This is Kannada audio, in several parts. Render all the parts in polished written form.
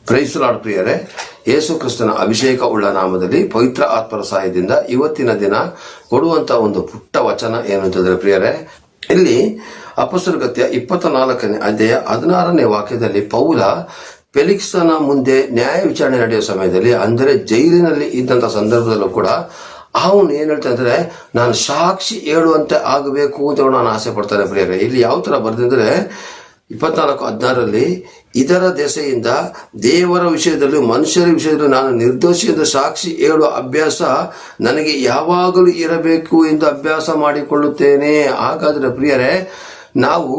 ಪ್ರೈಸ್ ಲಾರ್ಡ್ ಪ್ರಿಯರೇ, ಯೇಸು ಕ್ರಿಸ್ತನ ಅಭಿಷೇಕ ಉಳ್ಳ ನಾಮದಲ್ಲಿ ಪವಿತ್ರ ಆತ್ಮರ ಸಹಾಯದಿಂದ ಇವತ್ತಿನ ದಿನ ಕೊಡುವಂತ ಒಂದು ಪುಟ್ಟ ವಚನ ಏನು ಅಂತಂದ್ರೆ ಪ್ರಿಯರೇ, ಇಲ್ಲಿ ಅಪೊಸ್ತಲರ ಕೃತ್ಯ 24ನೇ ಅಧ್ಯಾಯ 16ನೇ ವಾಕ್ಯದಲ್ಲಿ ಪೌಲ ಫೆಲಿಕ್ಸನ ಮುಂದೆ ನ್ಯಾಯ ವಿಚಾರಣೆ ನಡೆಯುವ ಸಮಯದಲ್ಲಿ, ಅಂದರೆ ಜೈಲಿನಲ್ಲಿ ಇದ್ದಂತ ಸಂದರ್ಭದಲ್ಲೂ ಕೂಡ ಅವನು ಏನ್ ಹೇಳ್ತಾ ಅಂದ್ರೆ, ನಾನು ಸಾಕ್ಷಿ ಹೇಳುವಂತೆ ಆಗಬೇಕು ಅಂತ ನಾನು ಆಸೆ ಪಡ್ತಾನೆ ಪ್ರಿಯರೇ. ಇಲ್ಲಿ ಯಾವ ತರ ಬರ್ದಿದ್ರೆ 24:16ರಲ್ಲಿ, ಇದರ ದೆಸೆಯಿಂದ ದೇವರ ವಿಷಯದಲ್ಲೂ ಮನುಷ್ಯರ ವಿಷಯದಲ್ಲೂ ನಾನು ನಿರ್ದೋಷಿ ಎಂದು ಸಾಕ್ಷಿ ಹೇಳುವ ಅಭ್ಯಾಸ ನನಗೆ ಯಾವಾಗಲೂ ಇರಬೇಕು ಎಂದು ಅಭ್ಯಾಸ ಮಾಡಿಕೊಳ್ಳುತ್ತೇನೆ. ಹಾಗಾದ್ರೆ ಪ್ರಿಯರೇ, ನಾವು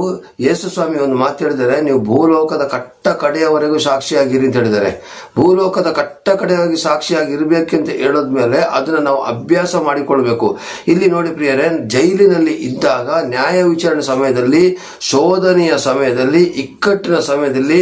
ಯೇಸು ಸ್ವಾಮಿ ಒಂದು ಮಾತು ಹೇಳಿದರೆ, ನೀವು ಭೂಲೋಕದ ಕಟ್ಟ ಕಡೆಯವರೆಗೂ ಸಾಕ್ಷಿಯಾಗಿರಿ ಅಂತ ಹೇಳಿದ್ದಾರೆ. ಭೂಲೋಕದ ಕಟ್ಟ ಕಡೆಯಾಗಿ ಸಾಕ್ಷಿಯಾಗಿರ್ಬೇಕಂತ ಹೇಳೋದ್ಮೇಲೆ ಅದನ್ನ ನಾವು ಅಭ್ಯಾಸ ಮಾಡಿಕೊಳ್ಬೇಕು. ಇಲ್ಲಿ ನೋಡಿ ಪ್ರಿಯರೇ, ಜೈಲಿನಲ್ಲಿ ಇದ್ದಾಗ ನ್ಯಾಯ ವಿಚಾರಣೆ ಸಮಯದಲ್ಲಿ, ಶೋಧನೆಯ ಸಮಯದಲ್ಲಿ, ಇಕ್ಕಟ್ಟಿನ ಸಮಯದಲ್ಲಿ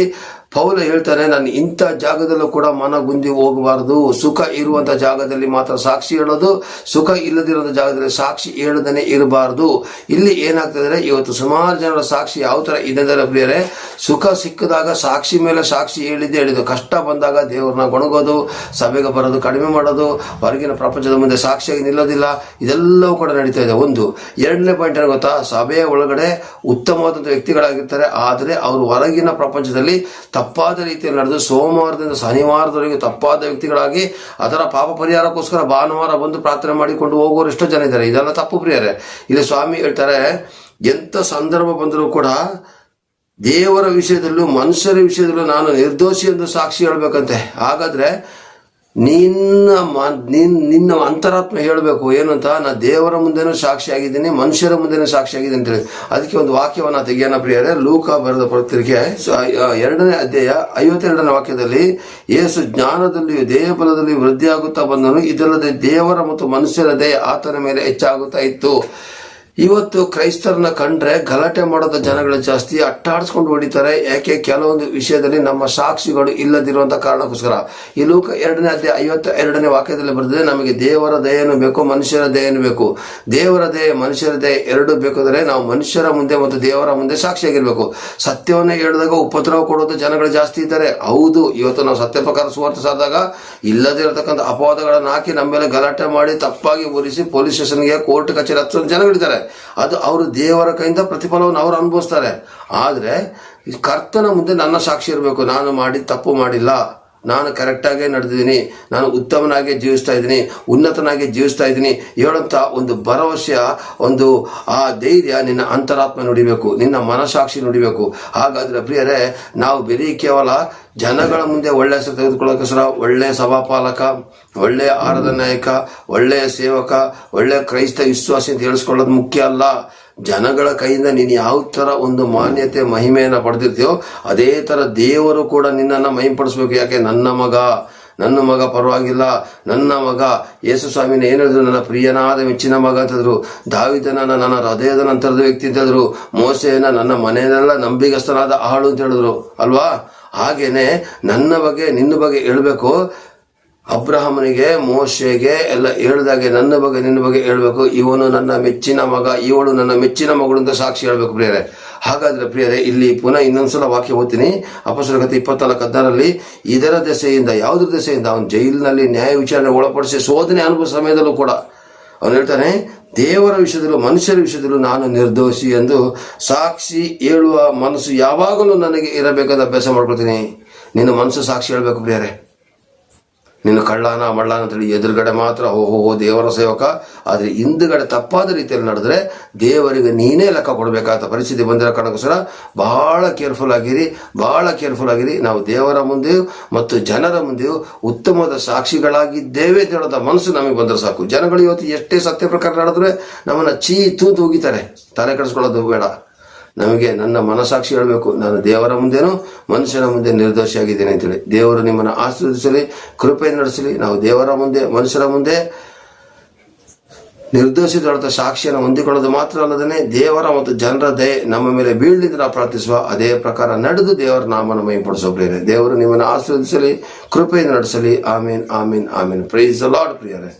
ಪೌಲ ಹೇಳ್ತಾನೆ, ನಾನು ಇಂಥ ಜಾಗದಲ್ಲೂ ಕೂಡ ಮನಗುಂದಿ ಹೋಗಬಾರದು. ಸುಖ ಇರುವಂತ ಜಾಗದಲ್ಲಿ ಮಾತ್ರ ಸಾಕ್ಷಿ ಹೇಳೋದು, ಸುಖ ಇಲ್ಲದಿರುವಂತ ಜಾಗದಲ್ಲಿ ಸಾಕ್ಷಿ ಹೇಳದೇನೆ ಇರಬಾರದು. ಇಲ್ಲಿ ಏನಾಗ್ತದೆ, ಇವತ್ತು ಸುಮಾರು ಜನರ ಸಾಕ್ಷಿ ಯಾವ ತರ ಇದೆ ಪ್ರಿಯರೇ, ಸುಖ ಸಿಕ್ಕಿದಾಗ ಸಾಕ್ಷಿ ಮೇಲೆ ಸಾಕ್ಷಿ ಹೇಳಿದ್ದು, ಕಷ್ಟ ಬಂದಾಗ ದೇವ್ರನ್ನ ಗೊಣಗೋದು, ಸಭೆಗೆ ಬರೋದು ಕಡಿಮೆ ಮಾಡೋದು, ಹೊರಗಿನ ಪ್ರಪಂಚದ ಮುಂದೆ ಸಾಕ್ಷಿಯಾಗಿ ನಿಲ್ಲೋದಿಲ್ಲ, ಇದೆಲ್ಲವೂ ಕೂಡ ನಡೀತಾ ಇದೆ. ಒಂದು ಎರಡನೇ ಪಾಯಿಂಟ್ ಏನು ಗೊತ್ತಾ, ಸಭೆಯ ಒಳಗಡೆ ಉತ್ತಮವಾದಂಥ ವ್ಯಕ್ತಿಗಳಾಗಿರ್ತಾರೆ, ಆದರೆ ಅವರು ಹೊರಗಿನ ಪ್ರಪಂಚದಲ್ಲಿ ತಪ್ಪಾದ ರೀತಿಯಲ್ಲಿ ನಡೆದು ಸೋಮವಾರದಿಂದ ಶನಿವಾರದವರೆಗೂ ತಪ್ಪಾದ ವ್ಯಕ್ತಿಗಳಾಗಿ ಅದರ ಪಾಪ ಪರಿಹಾರಕ್ಕೋಸ್ಕರ ಭಾನುವಾರ ಬಂದು ಪ್ರಾರ್ಥನೆ ಮಾಡಿಕೊಂಡು ಹೋಗೋರು ಎಷ್ಟೋ ಜನ ಇದ್ದಾರೆ. ಇದೆಲ್ಲ ತಪ್ಪು ಪ್ರಿಯರೇ. ಇಲ್ಲಿ ಸ್ವಾಮಿ ಹೇಳ್ತಾರೆ, ಎಂತ ಸಂದರ್ಭ ಬಂದರೂ ಕೂಡ ದೇವರ ವಿಷಯದಲ್ಲೂ ಮನುಷ್ಯರ ವಿಷಯದಲ್ಲೂ ನಾನು ನಿರ್ದೋಷಿ ಎಂದು ಸಾಕ್ಷಿ ಹೇಳ್ಬೇಕಂತೆ. ಹಾಗಾದ್ರೆ ನಿನ್ನ ಅಂತರಾತ್ಮ ಹೇಳಬೇಕು ಏನಂತ, ನಾ ದೇವರ ಮುಂದೆನೂ ಸಾಕ್ಷಿ ಆಗಿದ್ದೀನಿ, ಮನುಷ್ಯರ ಮುಂದೆನೂ ಸಾಕ್ಷಿ ಆಗಿದ್ದೀನಿ ಅಂತೇಳಿ. ಅದಕ್ಕೆ ಒಂದು ವಾಕ್ಯವನ್ನ ತೆಗೆಯೋಣ ಪ್ರಿಯರೇ. ಲೂಕ ಬರೆದ ಪತ್ರಿಕೆ 2ನೇ ಅಧ್ಯಾಯ 52ನೇ ವಾಕ್ಯದಲ್ಲಿ, ಯೇಸು ಜ್ಞಾನದಲ್ಲಿಯೂ ದೇಹ ಬಲದಲ್ಲಿಯೂ ವೃದ್ಧಿಯಾಗುತ್ತಾ ಬಂದನು, ಇದಲ್ಲದೆ ದೇವರ ಮತ್ತು ಮನುಷ್ಯರ ದೇಹ ಆತನ ಮೇಲೆ ಹೆಚ್ಚಾಗುತ್ತಾ ಇತ್ತು. ಇವತ್ತು ಕ್ರೈಸ್ತರನ್ನ ಕಂಡ್ರೆ ಗಲಾಟೆ ಮಾಡೋದ ಜನಗಳು ಜಾಸ್ತಿ, ಅಟ್ಟಾಡಿಸ್ಕೊಂಡು ಹೊಡಿತಾರೆ. ಯಾಕೆ? ಕೆಲವೊಂದು ವಿಷಯದಲ್ಲಿ ನಮ್ಮ ಸಾಕ್ಷಿಗಳು ಇಲ್ಲದಿರುವಂತ ಕಾರಣಕ್ಕೋಸ್ಕರ. ಈ ಲೂಕ 2ನೇ ಅಧ್ಯಾಯ 52ನೇ ವಾಕ್ಯದಲ್ಲಿ ಬರೆದಿದೆ, ನಮಗೆ ದೇವರ ದಯೆನೂ ಬೇಕು, ಮನುಷ್ಯರ ದಯೆನೂ ಬೇಕು. ದೇವರ ದಯೆ ಮನುಷ್ಯರ ದಯೆ ಎರಡೂ ಬೇಕಾದ್ರೆ ನಾವು ಮನುಷ್ಯರ ಮುಂದೆ ಮತ್ತು ದೇವರ ಮುಂದೆ ಸಾಕ್ಷಿಯಾಗಿರ್ಬೇಕು. ಸತ್ಯವನ್ನೇ ಹೇಳಿದಾಗ ಉಪದ್ರವ ಕೊಡೋದು ಜನಗಳು ಜಾಸ್ತಿ ಇದ್ದಾರೆ. ಹೌದು, ಇವತ್ತು ನಾವು ಸತ್ಯ ಪ್ರಕಾರ ಸುವಾರ್ತೆ ಸಾರಿದಾಗ ಇಲ್ಲದಿರತಕ್ಕಂಥ ಅಪವಾದಗಳನ್ನು ಹಾಕಿ ನಮ್ಮ ಮೇಲೆ ಗಲಾಟೆ ಮಾಡಿ ತಪ್ಪಾಗಿ ಹೋಲಿಸಿ ಪೊಲೀಸ್ ಸ್ಟೇಷನ್ಗೆ, ಕೋರ್ಟ್ ಕಚೇರಿ ಹಚ್ಚೋ ಜನಗಳಿದ್ದಾರೆ. ಅದು ಅವರು ದೇವರ ಕೈಯಿಂದ ಪ್ರತಿಫಲವನ್ನು ಅವರು ಅನುಭವಿಸ್ತಾರೆ. ಆದ್ರೆ ಕರ್ತನ ಮುಂದೆ ನನ್ನ ಸಾಕ್ಷಿ ಇರಬೇಕು, ನಾನು ಮಾಡಿ ತಪ್ಪು ಮಾಡಿಲ್ಲ, ನಾನು ಕರೆಕ್ಟಾಗೇ ನಡೆದಿದ್ದೀನಿ, ನಾನು ಉತ್ತಮನಾಗಿ ಜೀವಿಸ್ತಾ ಇದ್ದೀನಿ, ಉನ್ನತನಾಗಿ ಜೀವಿಸ್ತಾ ಇದ್ದೀನಿ ಹೇಳಂತ ಒಂದು ಭರವಸೆಯ ಒಂದು ಆ ಧೈರ್ಯ ನಿನ್ನ ಅಂತರಾತ್ಮ ನುಡಿಬೇಕು, ನಿನ್ನ ಮನಸಾಕ್ಷಿ ನುಡಿಬೇಕು. ಹಾಗಾದ್ರೆ ಪ್ರಿಯರೇ, ನಾವು ಬರೀ ಕೇವಲ ಜನಗಳ ಮುಂದೆ ಒಳ್ಳೆ ಹೆಸರು ತೆಗೆದುಕೊಳ್ಳೋಕ್ಕೋಸ್ಕರ ಒಳ್ಳೆಯ ಸಭಾಪಾಲಕ, ಒಳ್ಳೆಯ ಆರಾಧನಾ ನಾಯಕ, ಒಳ್ಳೆಯ ಸೇವಕ, ಒಳ್ಳೆಯ ಕ್ರೈಸ್ತ ವಿಶ್ವಾಸಿ ಅಂತ ಹೇಳಿಸ್ಕೊಳ್ಳೋದು ಮುಖ್ಯ ಅಲ್ಲ. ಜನಗಳ ಕೈಯಿಂದ ನೀನು ಯಾವ ತರ ಒಂದು ಮಾನ್ಯತೆ ಮಹಿಮೆಯನ್ನ ಪಡೆದಿರ್ತೀಯೋ ಅದೇ ತರ ದೇವರು ಕೂಡ ನಿನ್ನನ್ನು ಮಹಿಂಪಡಿಸ್ಬೇಕು. ಯಾಕೆ? ನನ್ನ ಮಗ ಪರವಾಗಿಲ್ಲ, ನನ್ನ ಮಗ ಯೇಸು ಸ್ವಾಮಿನ ಏನ್ ಹೇಳಿದ್ರು, ನನ್ನ ಪ್ರಿಯನಾದ ಮೆಚ್ಚಿನ ಮಗ ಅಂತಂದ್ರು. ದಾವಿದನನ್ನ ನನ್ನ ಹೃದಯದ ನಂತರದ ವ್ಯಕ್ತಿ ಅಂತಂದ್ರು. ಮೋಸೆಯನ್ನ ನನ್ನ ಮನೆಯಲ್ಲೆಲ್ಲ ನಂಬಿಗಸ್ತನಾದ ಆಳು ಅಂತ ಹೇಳಿದ್ರು ಅಲ್ವಾ? ಹಾಗೇನೆ ನನ್ನ ಬಗ್ಗೆ ನಿನ್ನ ಬಗ್ಗೆ ಹೇಳ್ಬೇಕು. ಅಬ್ರಹಾಮನಿಗೆ, ಮೋಶೆಗೆ ಎಲ್ಲ ಹೇಳಿದಾಗೆ ನನ್ನ ಬಗ್ಗೆ ನಿನ್ನ ಬಗ್ಗೆ ಹೇಳ್ಬೇಕು. ಇವನು ನನ್ನ ಮೆಚ್ಚಿನ ಮಗ, ಇವಳು ನನ್ನ ಮೆಚ್ಚಿನ ಮಗಳು ಅಂತ ಸಾಕ್ಷಿ ಹೇಳ್ಬೇಕು ಪ್ರಿಯರೇ. ಹಾಗಾದ್ರೆ ಪ್ರಿಯರೇ, ಇಲ್ಲಿ ಪುನಃ ಇನ್ನೊಂದ್ಸಲ ವಾಕ್ಯ ಓದ್ತೀನಿ. ಅಪೊಸ್ತಲರ ಕಥೆ 24:16ರಲ್ಲಿ, ಇದರ ದೆಸೆಯಿಂದ, ಯಾವುದ್ರ ದೆಸೆಯಿಂದ, ಅವನು ಜೈಲಿನಲ್ಲಿ ನ್ಯಾಯ ವಿಚಾರಣೆ ಒಳಪಡಿಸಿ ಶೋಧನೆ ಅನುಭವ ಸಮಯದಲ್ಲೂ ಕೂಡ ಅವನು ಹೇಳ್ತಾನೆ, ದೇವರ ವಿಷಯದಲ್ಲೂ ಮನುಷ್ಯರ ವಿಷಯದಲ್ಲೂ ನಾನು ನಿರ್ದೋಷಿ ಎಂದು ಸಾಕ್ಷಿ ಹೇಳುವ ಮನಸ್ಸು ಯಾವಾಗಲೂ ನನಗೆ ಇರಬೇಕಂತ ಅಭ್ಯಾಸ ಮಾಡ್ಕೊಳ್ತೀನಿ. ನಿನ್ನ ಮನಸ್ಸು ಸಾಕ್ಷಿ ಹೇಳ್ಬೇಕು ಪ್ರಿಯರೇ. ನೀನು ಕಳ್ಳಾನ ಮಳ್ಳಾನ ಅಂತೇಳಿ ಎದುರುಗಡೆ ಮಾತ್ರ ಓಹೋ ದೇವರ ಸೇವಕ, ಆದ್ರೆ ಹಿಂದುಗಡೆ ತಪ್ಪಾದ ರೀತಿಯಲ್ಲಿ ನಡೆದ್ರೆ ದೇವರಿಗೆ ನೀನೇ ಲೆಕ್ಕ ಕೊಡಬೇಕಾದ ಪರಿಸ್ಥಿತಿ ಬಂದಿರೋ ಕಾರಣಕ್ಕೋಸ್ಕರ ಬಹಳ ಕೇರ್ಫುಲ್ ಆಗಿರಿ. ನಾವು ದೇವರ ಮುಂದೆಯೂ ಮತ್ತು ಜನರ ಮುಂದೆಯೂ ಉತ್ತಮವಾದ ಸಾಕ್ಷಿಗಳಾಗಿದ್ದೇವೆ ಅಂತ ಹೇಳೋದ ಮನಸ್ಸು ನಮಗೆ ಬಂದ್ರೆ ಸಾಕು. ಜನಗಳು ಇವತ್ತು ಎಷ್ಟೇ ಸತ್ಯ ಪ್ರಕಾರ ನಡೆದ್ರೆ ನಮ್ಮನ್ನ ತೂತು ಹೋಗಿತಾರೆ. ತಲೆ ಕೆಡಿಸ್ಕೊಳ್ಳೋದು ಬೇಡ. ನಮಗೆ ನನ್ನ ಮನಸಾಕ್ಷಿ ಹೇಳಬೇಕು, ನಾನು ದೇವರ ಮುಂದೆನೂ ಮನುಷ್ಯನ ಮುಂದೆ ನಿರ್ದೋಷಿಯಾಗಿದ್ದೇನೆ ಅಂತೇಳಿ. ದೇವರು ನಿಮ್ಮನ್ನು ಆಶೀರ್ವದಿಸಲಿ, ಕೃಪೆಯನ್ನು ನಡೆಸಲಿ. ನಾವು ದೇವರ ಮುಂದೆ ಮನುಷ್ಯರ ಮುಂದೆ ನಿರ್ದೋಷಿತ ಸಾಕ್ಷಿಯನ್ನು ಹೊಂದಿಕೊಳ್ಳೋದು ಮಾತ್ರ ಅಲ್ಲದೇ ದೇವರ ಮತ್ತು ಜನರ ದಯೆ ನಮ್ಮ ಮೇಲೆ ಬೀಳಲಿದ್ದು ನಾವು ಪ್ರಾರ್ಥಿಸುವ ಅದೇ ಪ್ರಕಾರ ನಡೆದು ದೇವರ ನಾಮನ ಮಹಿಮೆಪಡಿಸುವ ಪ್ರಿಯರೇ. ದೇವರು ನಿಮ್ಮನ್ನು ಆಶೀರ್ವದಿಸಲಿ, ಕೃಪೆಯನ್ನು ನಡೆಸಲಿ. ಆಮೀನ್, ಆಮೀನ್, ಆಮೀನ್. ಪ್ರೈಸ್ ದ ಲಾರ್ಡ್ ಪ್ರಿಯರೇ.